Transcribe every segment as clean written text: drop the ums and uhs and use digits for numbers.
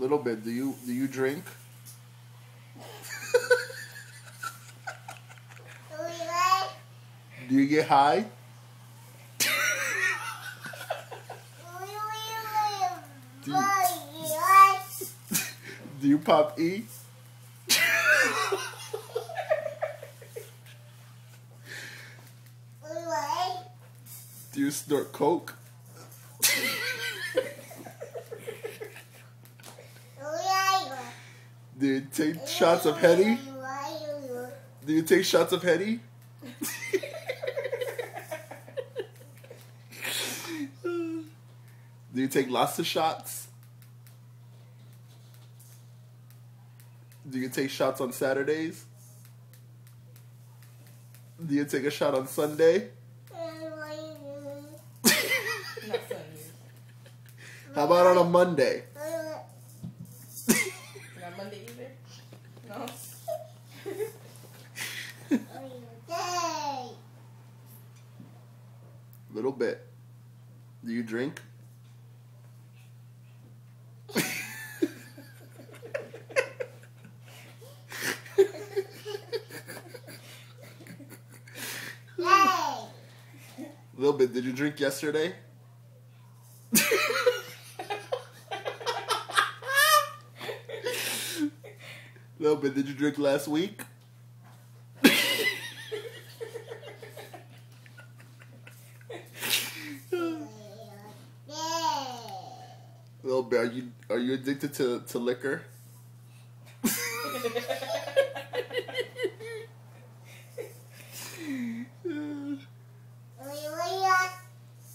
little bit. Do you drink? Do you get high? Do you pop E? Do you snort coke? Do you take shots of Henny? Do you take shots of Henny? Do you take lots of shots? Do you take shots on Saturdays? Do you take a shot on Sunday? Not Sunday. How about on a Monday? Not Monday either? No? Little bit. Do you drink? Little bit. Did you drink yesterday? Little bit. Did you drink last week? Little bit. Are you addicted to liquor?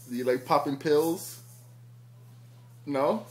Do you like popping pills? No?